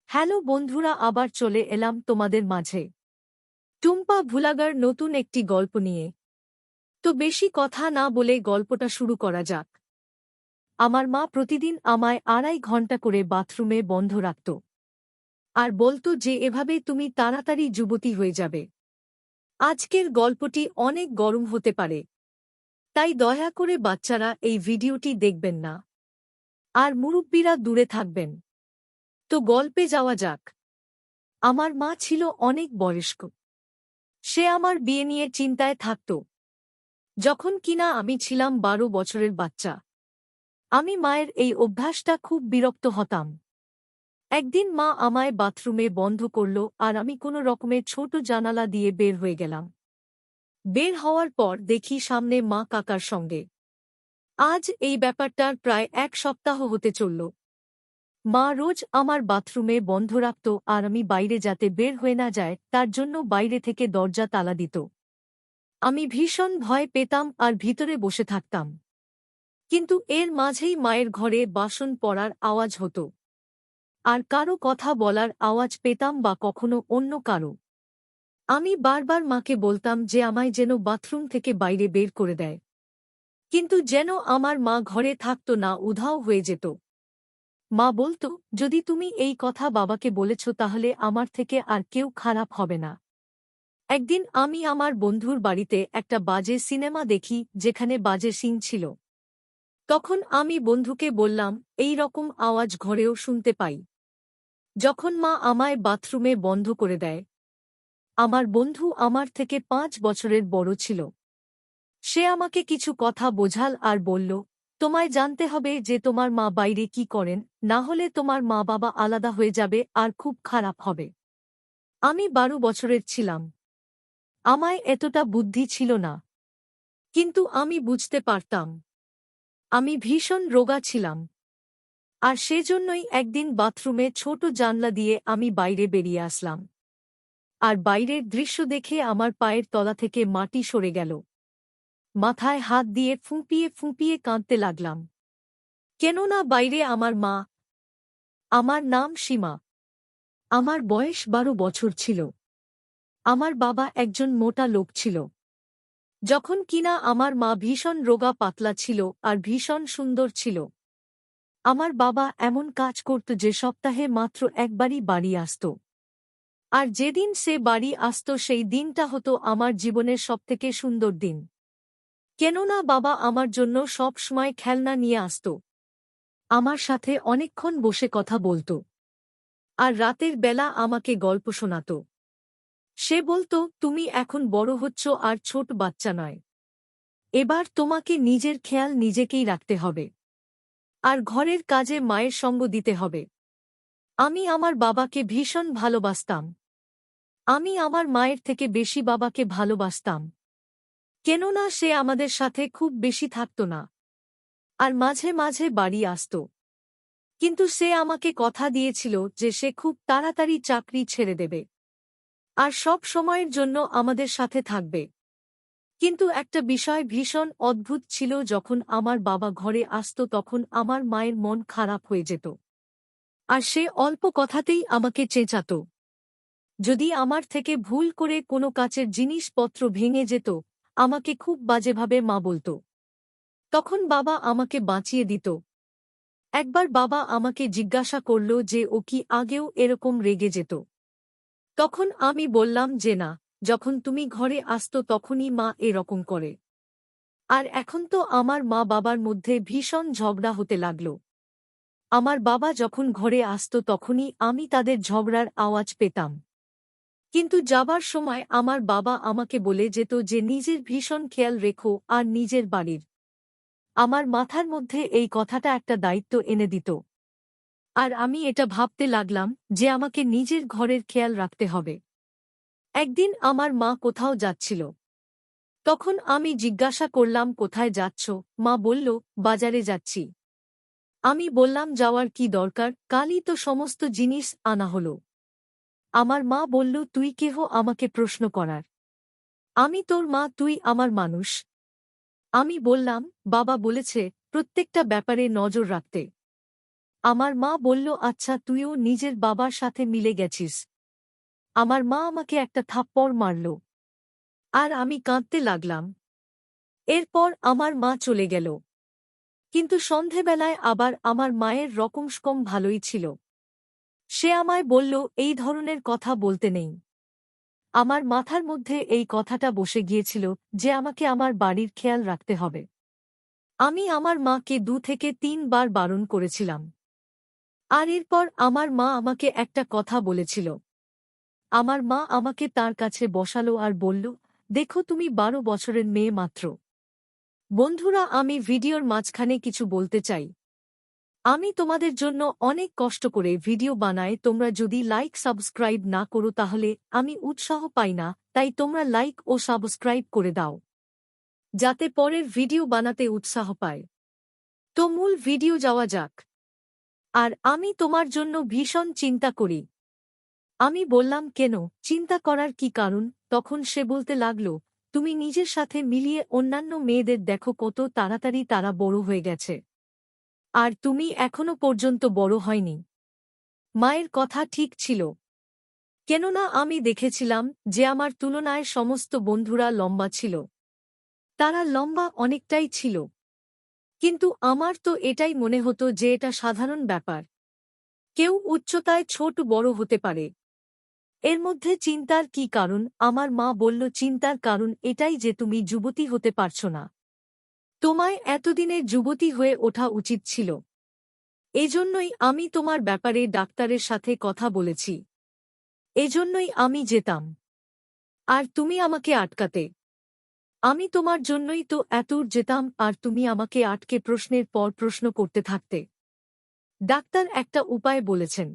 Hello বন্ধুরা, আবার চলে এলাম তোমাদের মাঝে টুম্পা ভুলাগার নতুন একটি গল্প নিয়ে। তো বেশি কথা না বলে গল্পটা শুরু করা যাক। আমার মা প্রতিদিন আমায় 2.5 ঘন্টা করে বাথরুমে বন্ধ রাখত আর বলতো যে এভাবে তুমি তাড়াতাড়ি যুবতী হয়ে যাবে। আজকের গল্পটি অনেক গরম হতে পারে, তাই দয়া করে বাচ্চারা এই ভিডিওটি দেখবেন না আর মুরব্বীরা দূরে থাকবেন। তো গল্পে যাওয়া যাক। আমার মা ছিল অনেক বয়স্ক। সে আমার বিয়ে নিয়ে চিন্তায় থাকত। যখন কিনা আমি ছিলাম 12 বছরের বাচ্চা, আমি মায়ের এই অভ্যাসটা খুব বিরক্ত হতাম। একদিন মা আমায় বাথরুমে বন্ধ করল আর আমি কোনো রকমের ছোট জানালা দিয়ে বের হয়ে গেলাম। বের হওয়ার পর দেখি সামনে মা কাকার সঙ্গে। আজ এই ব্যাপারটার প্রায় 1 সপ্তাহ হতে চলল। মা রোজ আমার বাথরুমে বন্ধ রাখত আর আমি বাইরে যাতে বের হয়ে না যায় তার জন্য বাইরে থেকে দরজা তালা দিত। আমি ভীষণ ভয় পেতাম আর ভিতরে বসে থাকতাম। কিন্তু এর মাঝেই মায়ের ঘরে বাসন পড়ার আওয়াজ হতো, আর কারো কথা বলার আওয়াজ পেতাম বা কখনো অন্য কারো। আমি বারবার মাকে বলতাম যে আমায় যেন বাথরুম থেকে বাইরে বের করে দেয়, কিন্তু যেন আমার মা ঘরে থাকত না, উধাও হয়ে যেত। মা বলতো, যদি তুমি এই কথা বাবাকে বলেছ তাহলে আমার থেকে আর কেউ খারাপ হবে না। একদিন আমি আমার বন্ধুর বাড়িতে একটা বাজে সিনেমা দেখি যেখানে বাজে সিন ছিল। তখন আমি বন্ধুকে বললাম, এই রকম আওয়াজ ঘরেও শুনতে পাই। যখন মা আমায় বাথরুমে বন্ধ করে দেয়, আমার বন্ধু আমার থেকে 5 বছরের বড় ছিল। সে আমাকে কিছু কথা বোঝাল আর বলল, তোমায় জানতে হবে যে তোমার মা বাইরে কি করেন, না হলে তোমার মা বাবা আলাদা হয়ে যাবে আর খুব খারাপ হবে। আমি 12 বছরের ছিলাম। আমায় এতটা বুদ্ধি ছিল না, কিন্তু আমি বুঝতে পারতাম। আমি ভীষণ রোগা ছিলাম, আর সেজন্যই একদিন বাথরুমে ছোট জানলা দিয়ে আমি বাইরে বেরিয়ে আসলাম। আর বাইরের দৃশ্য দেখে আমার পায়ের তলা থেকে মাটি সরে গেল। মাথায় হাত দিয়ে ফুঁপিয়ে ফুঁপিয়ে কাঁদতে লাগলাম, কেননা বাইরে আমার মা। আমার নাম সীমা। আমার বয়স 12 বছর ছিল। আমার বাবা একজন মোটা লোক ছিল, যখন কিনা আমার মা ভীষণ রোগা পাতলা ছিল আর ভীষণ সুন্দর ছিল। আমার বাবা এমন কাজ করত যে সপ্তাহে মাত্র একবারই বাড়ি আসত। আর যেদিন সে বাড়ি আসত সেই দিনটা হতো আমার জীবনের সবথেকে সুন্দর দিন, কেননা বাবা আমার জন্য সব সময় খেলনা নিয়ে আসত, আমার সাথে অনেকক্ষণ বসে কথা বলত, আর রাতের বেলা আমাকে গল্প শোনাত। সে বলত, তুমি এখন বড় হচ্ছ আর ছোট বাচ্চা নয়। এবার তোমাকে নিজের খেয়াল নিজেকেই রাখতে হবে, আর ঘরের কাজে মায়ের সঙ্গ দিতে হবে। আমি আমার বাবাকে ভীষণ ভালোবাসতাম। আমি আমার মায়ের থেকে বেশি বাবাকে ভালোবাসতাম, কেননা সে আমাদের সাথে খুব বেশি থাকত না, আর মাঝে মাঝে বাড়ি আসত। কিন্তু সে আমাকে কথা দিয়েছিল যে সে খুব তাড়াতাড়ি চাকরি ছেড়ে দেবে আর সব সময়ের জন্য আমাদের সাথে থাকবে। কিন্তু একটা বিষয় ভীষণ অদ্ভুত ছিল, যখন আমার বাবা ঘরে আসত তখন আমার মায়ের মন খারাপ হয়ে যেত, আর সে অল্প কথাতেই আমাকে চেঁচাত। যদি আমার থেকে ভুল করে কোনো কাচের জিনিসপত্র ভেঙে যেত, আমাকে খুব বাজেভাবে মা বলত। তখন বাবা আমাকে বাঁচিয়ে দিত। একবার বাবা আমাকে জিজ্ঞাসা করল যে ও কি আগেও এরকম রেগে যেত। তখন আমি বললাম যে না, যখন তুমি ঘরে আসতো তখনই মা এরকম করে। আর এখন তো আমার মা বাবার মধ্যে ভীষণ ঝগড়া হতে লাগল। আমার বাবা যখন ঘরে আসতো তখনই আমি তাদের ঝগড়ার আওয়াজ পেতাম। কিন্তু যাবার সময় আমার বাবা আমাকে বলে যেত যে নিজের ভীষণ খেয়াল রেখো আর নিজের বাড়ির। আমার মাথার মধ্যে এই কথাটা একটা দায়িত্ব এনে দিত, আর আমি এটা ভাবতে লাগলাম যে আমাকে নিজের ঘরের খেয়াল রাখতে হবে। একদিন আমার মা কোথাও যাচ্ছিল। তখন আমি জিজ্ঞাসা করলাম, কোথায় যাচ্ছ? মা বলল, বাজারে যাচ্ছি। আমি বললাম, যাওয়ার কি দরকার, কালই তো সমস্ত জিনিস আনা হলো। আমার মা বলল, তুই কেহ আমাকে প্রশ্ন করার? আমি তোর মা, তুই আমার মানুষ। আমি বললাম, বাবা বলেছে প্রত্যেকটা ব্যাপারে নজর রাখতে। আমার মা বলল, আচ্ছা তুইও নিজের বাবার সাথে মিলে গেছিস। আমার মা আমাকে একটা থাপ্পড় মারল। আর আমি কাঁদতে লাগলাম। এরপর আমার মা চলে গেল। কিন্তু সন্ধেবেলায় আবার আমার মায়ের রকমসকম ভালোই ছিল। সে আমায় বলল, এই ধরনের কথা বলতে নেই। আমার মাথার মধ্যে এই কথাটা বসে গিয়েছিল যে আমাকে আমার বাড়ির খেয়াল রাখতে হবে। আমি আমার মাকে 2 থেকে 3 বার বারণ করেছিলাম। আর এরপর আমার মা আমাকে একটা কথা বলেছিল। আমার মা আমাকে তার কাছে বসালো আর বলল, দেখো তুমি 12 বছরের মেয়ে মাত্র। বন্ধুরা, আমি ভিডিওর মাঝখানে কিছু বলতে চাই। আমি তোমাদের জন্য অনেক কষ্ট করে ভিডিও বানাই, তোমরা যদি লাইক সাবস্ক্রাইব না করো তাহলে আমি উৎসাহ পাই না, তাই তোমরা লাইক ও সাবস্ক্রাইব করে দাও, যাতে পরের ভিডিও বানাতে উৎসাহ পায়। তো মূল ভিডিও যাওয়া যাক। আর আমি তোমার জন্য ভীষণ চিন্তা করি। আমি বললাম, কেন, চিন্তা করার কি কারণ? তখন সে বলতে লাগল, তুমি নিজের সাথে মিলিয়ে অন্যান্য মেয়েদের দেখো কত তাড়াতাড়ি তারা বড় হয়ে গেছে। আর তুমি এখনো পর্যন্ত বড় হয়নি। মায়ের কথা ঠিক ছিল। কেননা আমি দেখেছিলাম যে আমার তুলনায় সমস্ত বন্ধুরা লম্বা ছিল। তারা লম্বা অনেকটাই ছিল। কিন্তু আমার তো এটাই মনে হতো যে এটা সাধারণ ব্যাপার। কেউ উচ্চতায় ছোট বড় হতে পারে। এর মধ্যে চিন্তার কি কারণ? আমার মা বলল, চিন্তার কারণ এটাই যে তুমি যুবতী হতে পারছ না। তোমায় এতদিনে যুবতী হয়ে ওঠা উচিত ছিল। এজন্যই আমি তোমার ব্যাপারে ডাক্তারের সাথে কথা বলেছি। এজন্যই আমি যেতাম। আর তুমি আমাকে আটকাতে। আমি তোমার জন্যই তো এতদূর যেতাম, আর তুমি আমাকে আটকে প্রশ্নের পর প্রশ্ন করতে থাকতে। ডাক্তার একটা উপায় বলেছেন।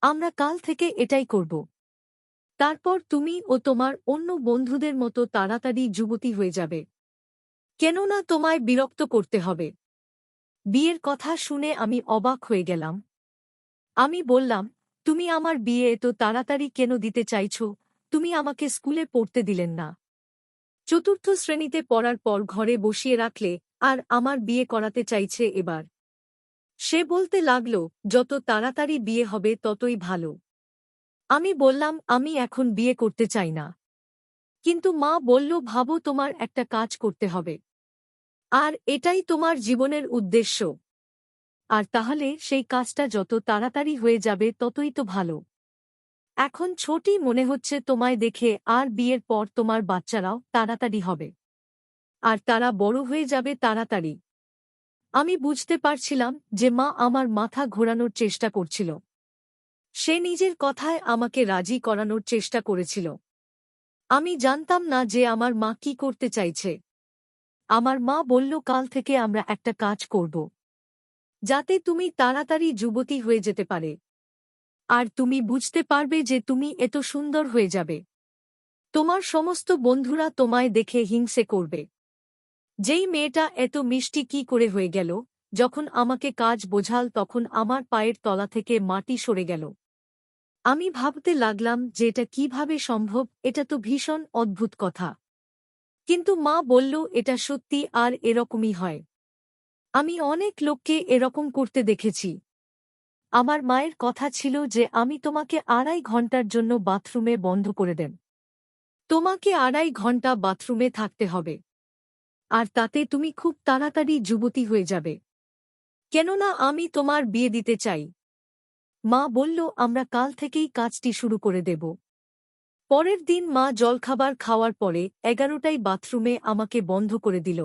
আমরা কাল থেকে এটাই করব। তারপর তুমি ও তোমার অন্য বন্ধুদের মতো তাড়াতাড়ি যুবতী হয়ে যাবে। কেননা তোমায় বিরক্ত করতে হবে। বিয়ের কথা শুনে আমি অবাক হয়ে গেলাম। আমি বললাম, তুমি আমার বিয়ে এত তাড়াতাড়ি কেন দিতে চাইছ? তুমি আমাকে স্কুলে পড়তে দিলেন না। 4র্থ শ্রেণীতে পড়ার পর ঘরে বসিয়ে রাখলে, আর আমার বিয়ে করাতে চাইছে এবার। সে বলতে লাগল, যত তাড়াতাড়ি বিয়ে হবে ততই ভালো। আমি বললাম, আমি এখন বিয়ে করতে চাই না। কিন্তু মা বলল, ভাবো, তোমার একটা কাজ করতে হবে। আর এটাই তোমার জীবনের উদ্দেশ্য। আর তাহলে সেই কাজটা যত তাড়াতাড়ি হয়ে যাবে ততই তো ভালো। এখন ছোটই মনে হচ্ছে তোমায় দেখে, আর বিয়ের পর তোমার বাচ্চারাও তাড়াতাড়ি হবে। আর তারা বড় হয়ে যাবে তাড়াতাড়ি। আমি বুঝতে পারছিলাম যে মা আমার মাথা ঘোরানোর চেষ্টা করছিল। সে নিজের কথায় আমাকে রাজি করানোর চেষ্টা করেছিল। আমি জানতাম না যে আমার মা কি করতে চাইছে। আমার মা বলল, কাল থেকে আমরা একটা কাজ করব, যাতে তুমি তাড়াতাড়ি যুবতী হয়ে যেতে পারে। আর তুমি বুঝতে পারবে যে তুমি এত সুন্দর হয়ে যাবে। তোমার সমস্ত বন্ধুরা তোমায় দেখে হিংসে করবে। যেই মেয়েটা এত মিষ্টি কি করে হয়ে গেল? যখন আমাকে কাজ বোঝাল তখন আমার পায়ের তলা থেকে মাটি সরে গেল। আমি ভাবতে লাগলাম যে এটা কিভাবে সম্ভব, এটা তো ভীষণ অদ্ভুত কথা। কিন্তু মা বলল, এটা সত্যি, আর এরকমই হয়। আমি অনেক লোককে এরকম করতে দেখেছি। আমার মায়ের কথা ছিল যে আমি তোমাকে 2.5 ঘন্টার জন্য বাথরুমে বন্ধ করে দেব। তোমাকে 2.5 ঘন্টা বাথরুমে থাকতে হবে। আর তাতে তুমি খুব তাড়াতাড়ি যুবতী হয়ে যাবে। কেননা আমি তোমার বিয়ে দিতে চাই। মা বলল, আমরা কাল থেকেই কাজটি শুরু করে দেব। পরের দিন মা জলখাবার খাওয়ার পরে 11টায় বাথরুমে আমাকে বন্ধ করে দিল।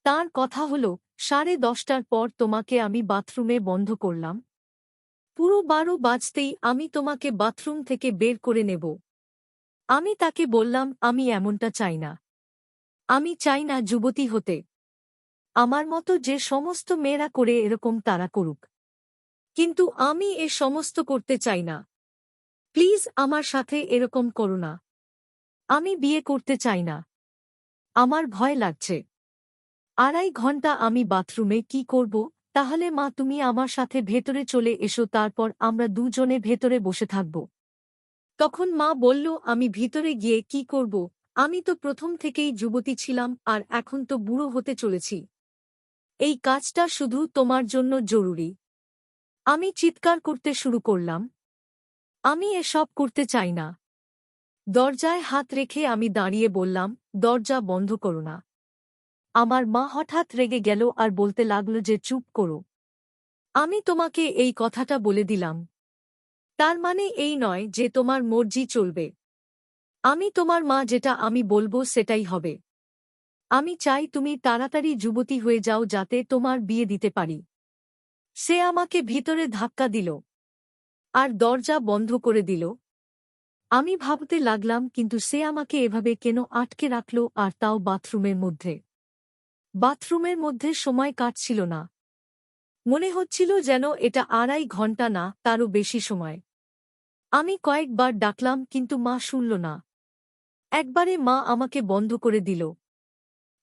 তার কথা হল, 10:30টার পর তোমাকে আমি বাথরুমে বন্ধ করলাম। পুরো 12 বাজতেই আমি তোমাকে বাথরুম থেকে বের করে নেব। আমি তাকে বললাম, আমি এমনটা চাই না। আমি চাই না যুবতী হতে। আমার মতো যে সমস্ত মেয়েরা করে এরকম তারা করুক। কিন্তু আমি এ সমস্ত করতে চাই না। প্লিজ আমার সাথে এরকম করো না। আমি বিয়ে করতে চাই না। আমার ভয় লাগছে। 2.5 ঘন্টা আমি বাথরুমে কি করব? তাহলে মা তুমি আমার সাথে ভেতরে চলে এসো, তারপর আমরা দুজনে ভেতরে বসে থাকব। তখন মা বলল, আমি ভিতরে গিয়ে কি করব? আমি তো প্রথম থেকেই যুবতী ছিলাম, আর এখন তো বুড়ো হতে চলেছি। এই কাজটা শুধু তোমার জন্য জরুরি। আমি চিৎকার করতে শুরু করলাম, আমি এসব করতে চাই না। দরজায় হাত রেখে আমি দাঁড়িয়ে বললাম, দরজা বন্ধ করো না। আমার মা হঠাৎ রেগে গেল আর বলতে লাগল যে চুপ করো। আমি তোমাকে এই কথাটা বলে দিলাম, তার মানে এই নয় যে তোমার মর্জি চলবে। আমি তোমার মা, যেটা আমি বলবো সেটাই হবে। আমি চাই তুমি তাড়াতাড়ি যুবতী হয়ে যাও যাতে তোমার বিয়ে দিতে পারি। সে আমাকে ভিতরে ধাক্কা দিল আর দরজা বন্ধ করে দিল। আমি ভাবতে লাগলাম, কিন্তু সে আমাকে এভাবে কেন আটকে রাখল, আর তাও বাথরুমের মধ্যে। বাথরুমের মধ্যে সময় কাটছিল না। মনে হচ্ছিল যেন এটা 2.5 ঘন্টা না তারও বেশি সময়। আমি কয়েকবার ডাকলাম কিন্তু মা শুনল না। একবারে মা আমাকে বন্ধ করে দিল।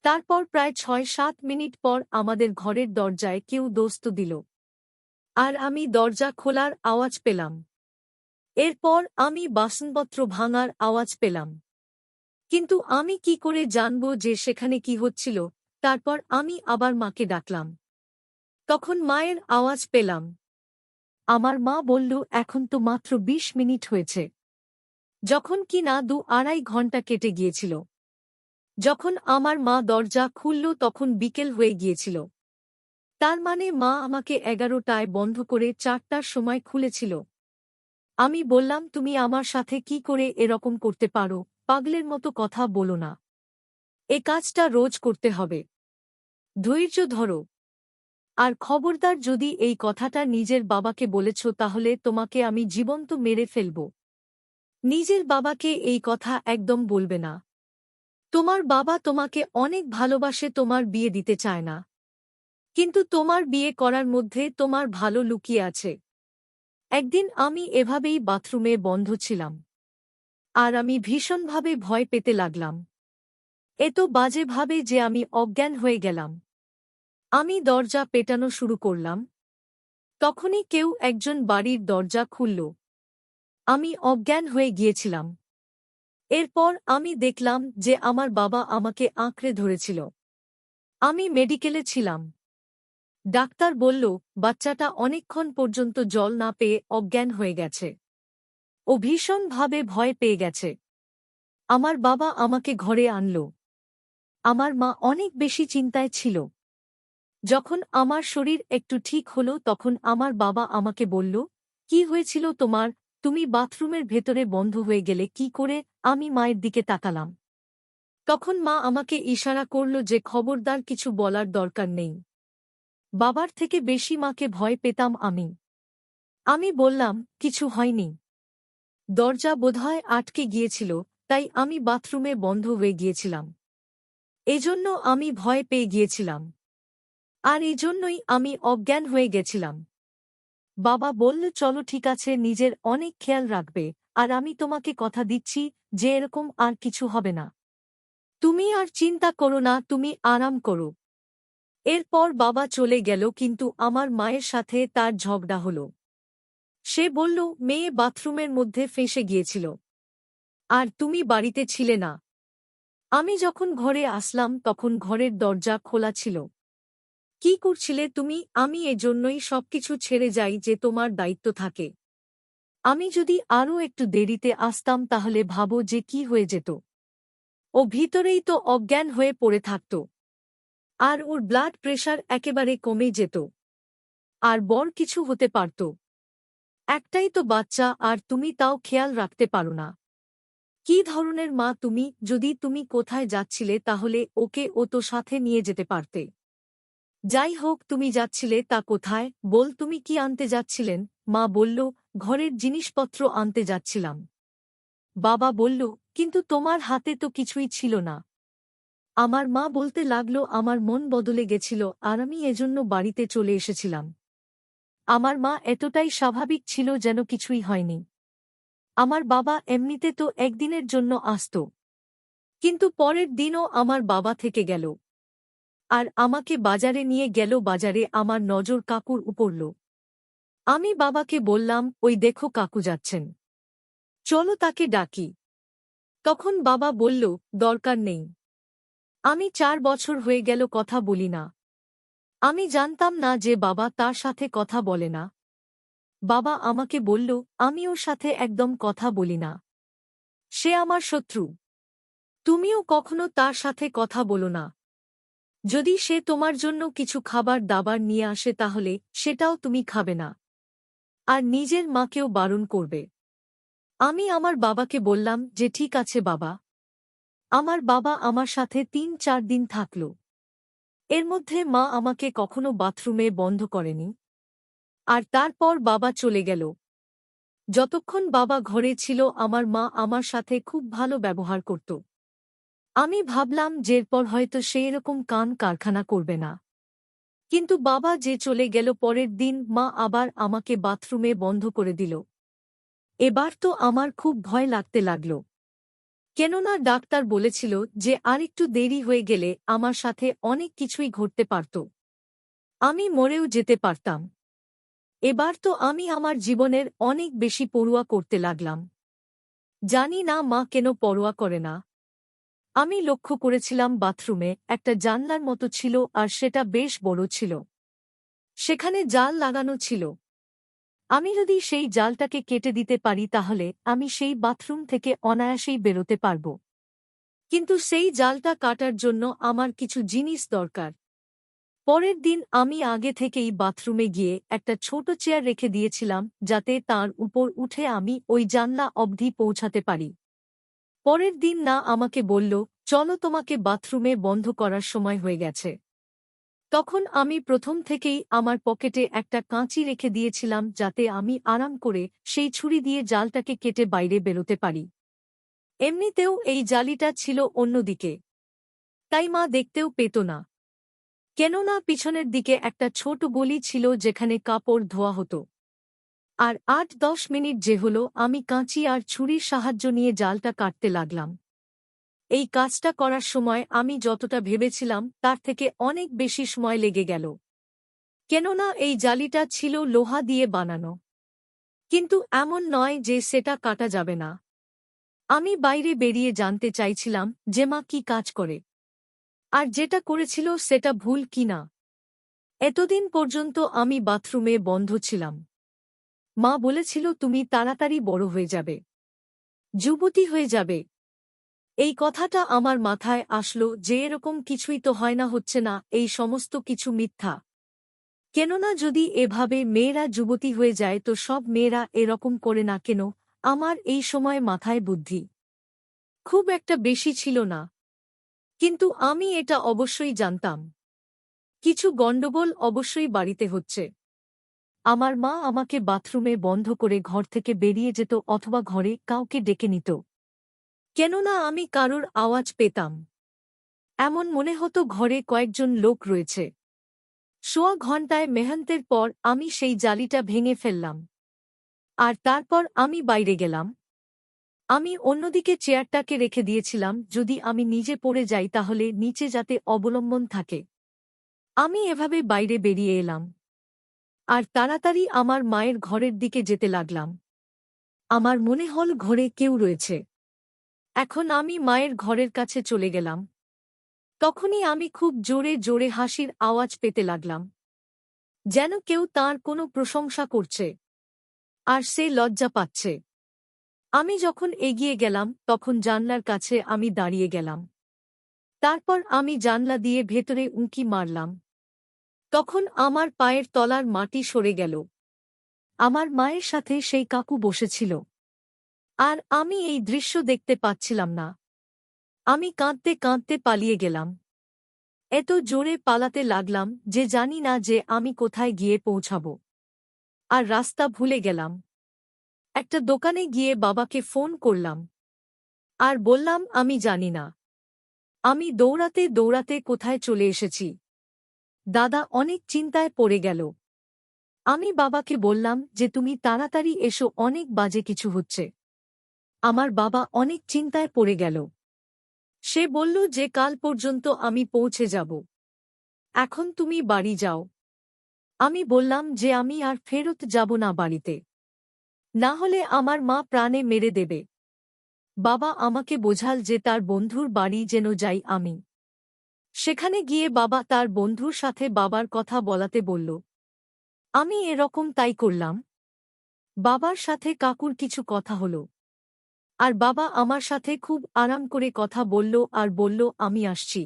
তারপর প্রায় 6-7 মিনিট পর আমাদের ঘরের দরজায় কেউ দোস্ত দিল, আর আমি দরজা খোলার আওয়াজ পেলাম। এরপর আমি বাসনপত্র ভাঙার আওয়াজ পেলাম। কিন্তু আমি কি করে জানব যে সেখানে কি হচ্ছিল? তারপর আমি আবার মাকে ডাকলাম। তখন মায়ের আওয়াজ পেলাম। আমার মা বলল, এখন তো মাত্র 20 মিনিট হয়েছে। যখন কি না 2-2.5 ঘন্টা কেটে গিয়েছিল। যখন আমার মা দরজা খুলল তখন বিকেল হয়ে গিয়েছিল। তার মানে মা আমাকে 11টায় বন্ধ করে 4টার সময় খুলেছিল। আমি বললাম, তুমি আমার সাথে কি করে এরকম করতে পারো? পাগলের মতো কথা বলো না। এ কাজটা রোজ করতে হবে। ধৈর্য ধরো। আর খবরদার যদি এই কথাটা নিজের বাবাকে বলেছ তাহলে তোমাকে আমি জীবন্ত মেরে ফেলব। নিজের বাবাকে এই কথা একদম বলবে না। তোমার বাবা তোমাকে অনেক ভালোবাসে, তোমার বিয়ে দিতে চায় না। কিন্তু তোমার বিয়ে করার মধ্যে তোমার ভালো লুকিয়ে আছে। একদিন আমি এভাবেই বাথরুমে বন্ধ ছিলাম। আর আমি ভীষণভাবে ভয় পেতে লাগলাম। এত বাজেভাবে যে আমি অজ্ঞান হয়ে গেলাম। আমি দরজা পেটানো শুরু করলাম। তখনই কেউ একজন বাড়ির দরজা খুলল। আমি অজ্ঞান হয়ে গিয়েছিলাম। এরপর আমি দেখলাম যে আমার বাবা আমাকে আঁকড়ে ধরেছিল। আমি মেডিকেলে ছিলাম। ডাক্তার বলল, বাচ্চাটা অনেকক্ষণ পর্যন্ত জল না পেয়ে অজ্ঞান হয়ে গেছে। ও ভীষণভাবে ভয় পেয়ে গেছে। আমার বাবা আমাকে ঘরে আনল। আমার মা অনেক বেশি চিন্তায় ছিল। যখন আমার শরীর একটু ঠিক হলো তখন আমার বাবা আমাকে বলল, কি হয়েছিল তোমার? তুমি বাথরুমের ভেতরে বন্ধ হয়ে গেলে কি করে? আমি মায়ের দিকে তাকালাম। তখন মা আমাকে ইশারা করল যে খবরদার কিছু বলার দরকার নেই। বাবার থেকে বেশি মাকে ভয় পেতাম আমি। আমি বললাম, কিছু হয়নি। দরজা বোধহয় আটকে গিয়েছিল, তাই আমি বাথরুমে বন্ধ হয়ে গিয়েছিলাম। এজন্য আমি ভয় পেয়ে গিয়েছিলাম। আর এজন্যই আমি অজ্ঞান হয়ে গেছিলাম। বাবা বলল, চলো ঠিক আছে, নিজের অনেক খেয়াল রাখবে। আর আমি তোমাকে কথা দিচ্ছি যে এরকম আর কিছু হবে না। তুমি আর চিন্তা করো না, তুমি আরাম করো। এরপর বাবা চলে গেল, কিন্তু আমার মায়ের সাথে তার ঝগড়া হলো। সে বলল, মেয়ে বাথরুমের মধ্যে ফেঁসে গিয়েছিল। আর তুমি বাড়িতে ছিলে না। আমি যখন ঘরে আসলাম তখন ঘরের দরজা খোলা ছিল। কি করছিলে তুমি? আমি এজন্যই সবকিছু ছেড়ে যাই যে তোমার দায়িত্ব থাকে। আমি যদি আরও একটু দেরিতে আসতাম তাহলে ভাবো যে কি হয়ে যেত। ও ভিতরেই তো অজ্ঞান হয়ে পড়ে থাকত। আর ওর ব্লাড প্রেশার একেবারে কমে যেত। আর বড় কিছু হতে পারত। একটাই তো বাচ্চা, আর তুমি তাও খেয়াল রাখতে পারো না। কি ধরনের মা তুমি? যদি তুমি কোথায় যাচ্ছিলে তাহলে ওকে ও তো সাথে নিয়ে যেতে পারতে। যাই হোক, তুমি যাচ্ছিলে তা কোথায়? বল, তুমি কি আনতে যাচ্ছিলেন? মা বলল, ঘরের জিনিসপত্র আনতে যাচ্ছিলাম। বাবা বলল, কিন্তু তোমার হাতে তো কিছুই ছিল না। আমার মা বলতে লাগল, আমার মন বদলে গেছিল আর আমি এজন্য বাড়িতে চলে এসেছিলাম। আমার মা এতটাই স্বাভাবিক ছিল যেন কিছুই হয়নি। আমার বাবা এমনিতে তো একদিনের জন্য আসত, কিন্তু পরের দিনও আমার বাবা থেকে গেল। আর আমাকে বাজারে নিয়ে গেল। বাজারে আমার নজর কাকুর উপরল। আমি বাবাকে বললাম, ওই দেখো কাকু যাচ্ছেন, চলো তাকে ডাকি। তখন বাবা বলল, দরকার নেই। আমি 4 বছর হয়ে গেল কথা বলি না। আমি জানতাম না যে বাবা তার সাথে কথা বলে না। বাবা আমাকে বলল, আমি ওর সাথে একদম কথা বলি না। সে আমার শত্রু। তুমিও কখনো তার সাথে কথা বলো না। যদি সে তোমার জন্য কিছু খাবার দাবার নিয়ে আসে তাহলে সেটাও তুমি খাবে না। আর নিজের মাকেও বারণ করবে। আমি আমার বাবাকে বললাম যে ঠিক আছে বাবা। আমার বাবা আমার সাথে ৩-৪ দিন থাকল। এর মধ্যে মা আমাকে কখনো বাথরুমে বন্ধ করেনি। আর তারপর বাবা চলে গেল। যতক্ষণ বাবা ঘরে ছিল আমার মা আমার সাথে খুব ভালো ব্যবহার করত। আমি ভাবলাম যে এরপর হয়তো সে এরকম কান কারখানা করবে না। কিন্তু বাবা যে চলে গেল পরের দিন মা আবার আমাকে বাথরুমে বন্ধ করে দিল। এবার তো আমার খুব ভয় লাগতে লাগল। কেননা ডাক্তার বলেছিল যে আরেকটু দেরি হয়ে গেলে আমার সাথে অনেক কিছুই ঘটতে পারত। আমি মরেও যেতে পারতাম। এবার তো আমি আমার জীবনের অনেক বেশি পরোয়া করতে লাগলাম। জানি না মা কেন পরোয়া করে না। আমি লক্ষ্য করেছিলাম বাথরুমে একটা জানলার মতো ছিল আর সেটা বেশ বড় ছিল। সেখানে জাল লাগানো ছিল। আমি যদি সেই জালটাকে কেটে দিতে পারি তাহলে আমি সেই বাথরুম থেকে অনায়াসেই বেরোতে পারব। কিন্তু সেই জালটা কাটার জন্য আমার কিছু জিনিস দরকার। পরের দিন আমি আগে থেকেই বাথরুমে গিয়ে একটা ছোট চেয়ার রেখে দিয়েছিলাম যাতে তার উপর উঠে আমি ওই জানলা অবধি পৌঁছাতে পারি। পরের দিন না আমাকে বলল, চলো তোমাকে বাথরুমে বন্ধ করার সময় হয়ে গেছে। তখন আমি প্রথম থেকেই আমার পকেটে একটা কাঁচি রেখে দিয়েছিলাম যাতে আমি আরাম করে সেই ছুরি দিয়ে জালটাকে কেটে বাইরে বেরোতে পারি। এমনিতেও এই জালিটা ছিল অন্যদিকে। তাই মা দেখতেও পেত না। কেননা পিছনের দিকে একটা ছোট গলি ছিল যেখানে কাপড় ধোয়া হতো। আর ৮-১০ মিনিট যে হলো আমি কাঁচি আর ছুরির সাহায্য নিয়ে জালটা কাটতে লাগলাম। এই কাজটা করার সময় আমি যতটা ভেবেছিলাম তার থেকে অনেক বেশি সময় লেগে গেল। কেননা এই জালিটা ছিল লোহা দিয়ে বানানো। কিন্তু এমন নয় যে সেটা কাটা যাবে না। আমি বাইরে বেরিয়ে জানতে চাইছিলাম যে মা কি কাজ করে, আর যেটা করেছিল সেটা ভুল কিনা। এতদিন পর্যন্ত আমি বাথরুমে বন্ধ ছিলাম। মা বলেছিল তুমি তাড়াতাড়ি বড় হয়ে যাবে, যুবতী হয়ে যাবে। এই কথাটা আমার মাথায় আসলো যে এরকম কিছুই তো হয় না, হচ্ছে না, এই সমস্ত কিছু মিথ্যা। কেননা যদি এভাবে মেয়েরা যুবতী হয়ে যায় তো সব মেয়েরা এরকম করে না কেন। আমার এই সময় মাথায় বুদ্ধি খুব একটা বেশি ছিল না। কিন্তু আমি এটা অবশ্যই জানতাম কিছু গণ্ডগোল অবশ্যই বাড়িতে হচ্ছে। আমার মা আমাকে বাথরুমে বন্ধ করে ঘর থেকে বেরিয়ে যেত অথবা ঘরে কাউকে ডেকে নিত। কেননা আমি কারোর আওয়াজ পেতাম। এমন মনে হতো ঘরে কয়েকজন লোক রয়েছে। সোয়া ঘণ্টায় মেহনতের পর আমি সেই জালিটা ভেঙে ফেললাম। আর তারপর আমি বাইরে গেলাম। আমি অন্যদিকে চেয়ারটাকে রেখে দিয়েছিলাম যদি আমি নিজে পড়ে যাই তাহলে নিচে যাতে অবলম্বন থাকে। আমি এভাবে বাইরে বেরিয়ে এলাম। আর তাড়াতাড়ি আমার মায়ের ঘরের দিকে যেতে লাগলাম। আমার মনে হল ঘরে কেউ রয়েছে। এখন আমি মায়ের ঘরের কাছে চলে গেলাম। তখনই আমি খুব জোরে জোরে হাসির আওয়াজ পেতে লাগলাম, যেন কেউ তার কোনো প্রশংসা করছে আর সে লজ্জা পাচ্ছে। আমি যখন এগিয়ে গেলাম তখন জানলার কাছে আমি দাঁড়িয়ে গেলাম। তারপর আমি জানলা দিয়ে ভেতরে উঁকি মারলাম। তখন আমার পায়ের তলার মাটি সরে গেল। আমার মায়ের সাথে সেই কাকু বসেছিল। আর আমি এই দৃশ্য দেখতে পাচ্ছিলাম না। আমি কাঁদতে কাঁদতে পালিয়ে গেলাম। এত জোরে পালাতে লাগলাম যে জানি না যে আমি কোথায় গিয়ে পৌঁছাব। আর রাস্তা ভুলে গেলাম। একটা দোকানে গিয়ে বাবাকে ফোন করলাম। আর বললাম আমি জানি না। আমি দৌড়াতে দৌড়াতে কোথায় চলে এসেছি। দাদা অনেক চিন্তায় পড়ে গেল। আমি বাবাকে বললাম যে তুমি তাড়াতাড়ি এসো, অনেক বাজে কিছু হচ্ছে। আমার বাবা অনেক চিন্তায় পড়ে গেল। সে বলল যে কাল পর্যন্ত আমি পৌঁছে যাব। এখন তুমি বাড়ি যাও। আমি বললাম যে আমি আর ফেরত যাব না বাড়িতে। না হলে আমার মা প্রাণে মেরে দেবে। বাবা আমাকে বোঝাল যে তার বন্ধুর বাড়ি যেন যাই আমি। সেখানে গিয়ে বাবা তার বন্ধুর সাথে বাবার কথা বলাতে বলল। আমি এরকম তাই করলাম। বাবার সাথে কাকুর কিছু কথা হলো। আর বাবা আমার সাথে খুব আরাম করে কথা বলল আর বলল আমি আসছি।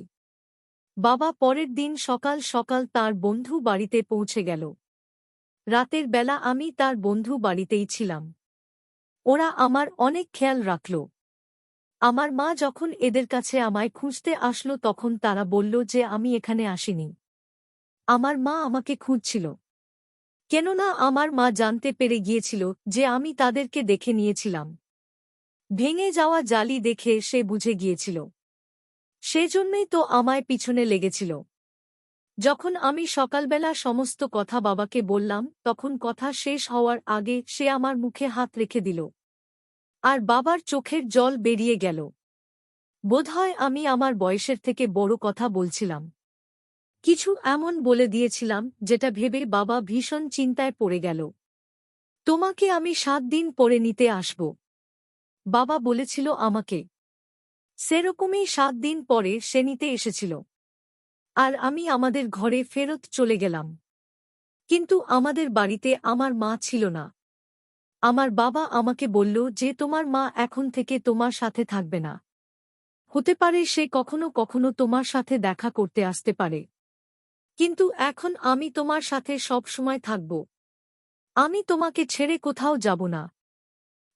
বাবা পরের দিন সকাল সকাল তার বন্ধু বাড়িতে পৌঁছে গেল। রাতের বেলা আমি তার বন্ধু বাড়িতেই ছিলাম। ওরা আমার অনেক খেয়াল রাখল। আমার মা যখন এদের কাছে আমায় খুঁজতে আসলো তখন তারা বলল যে আমি এখানে আসিনি। আমার মা আমাকে খুঁজছিল। কেননা আমার মা জানতে পেরে গিয়েছিল যে আমি তাদেরকে দেখে নিয়েছিলাম। ভেঙে যাওয়া জালি দেখে সে বুঝে গিয়েছিল। সেজন্যই তো আমায় পিছনে লেগেছিল। যখন আমি সকালবেলা সমস্ত কথা বাবাকে বললাম তখন কথা শেষ হওয়ার আগে সে আমার মুখে হাত রেখে দিল। আর বাবার চোখের জল বেরিয়ে গেল। বোধহয় আমি আমার বয়সের থেকে বড় কথা বলছিলাম। কিছু এমন বলে দিয়েছিলাম যেটা ভেবে বাবা ভীষণ চিন্তায় পড়ে গেল। তোমাকে আমি 7 দিন পরে নিতে আসব, বাবা বলেছিল আমাকে। সেরকমই 7 দিন পরে সে নিতে এসেছিল। আর আমি আমাদের ঘরে ফেরত চলে গেলাম। কিন্তু আমাদের বাড়িতে আমার মা ছিল না। আমার বাবা আমাকে বলল যে তোমার মা এখন থেকে তোমার সাথে থাকবে না। হতে পারে সে কখনো কখনো তোমার সাথে দেখা করতে আসতে পারে। কিন্তু এখন আমি তোমার সাথে সব সময় থাকব। আমি তোমাকে ছেড়ে কোথাও যাব না।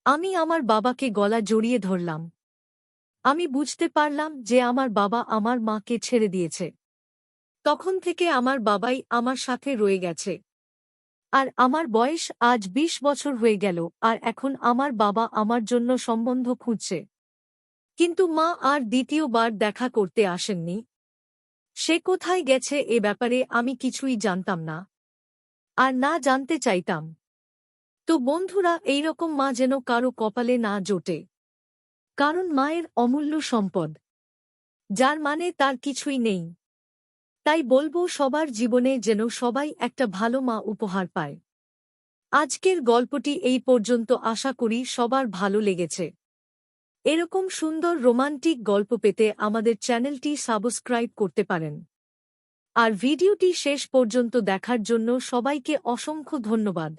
আমি আমার বাবাকে গলা জড়িয়ে ধরলাম। আমি বুঝতে পারলাম যে আমার বাবা আমার মাকে ছেড়ে দিয়েছে। তখন থেকে আমার বাবাই আমার সাথে রয়ে গেছে। আর আমার বয়স আজ 20 বছর হয়ে গেল আর এখন আমার বাবা আমার জন্য সম্বন্ধ খুঁজছে। কিন্তু মা আর দ্বিতীয়বার দেখা করতে আসেননি। সে কোথায় গেছে এ ব্যাপারে আমি কিছুই জানতাম না। আর না জানতে চাইতাম। তো বন্ধুরা, এইরকম মা যেন কারো কপালে না জোটে। কারণ মায়ের অমূল্য সম্পদ, যার মানে তার কিছুই নেই। তাই বলবো সবার জীবনে যেন সবাই একটা ভালো মা উপহার পায়। আজকের গল্পটি এই পর্যন্ত, আশা করি সবার ভালো লেগেছে। এরকম সুন্দর রোমান্টিক গল্প পেতে আমাদের চ্যানেলটি সাবস্ক্রাইব করতে পারেন। আর ভিডিওটি শেষ পর্যন্ত দেখার জন্য সবাইকে অসংখ্য ধন্যবাদ।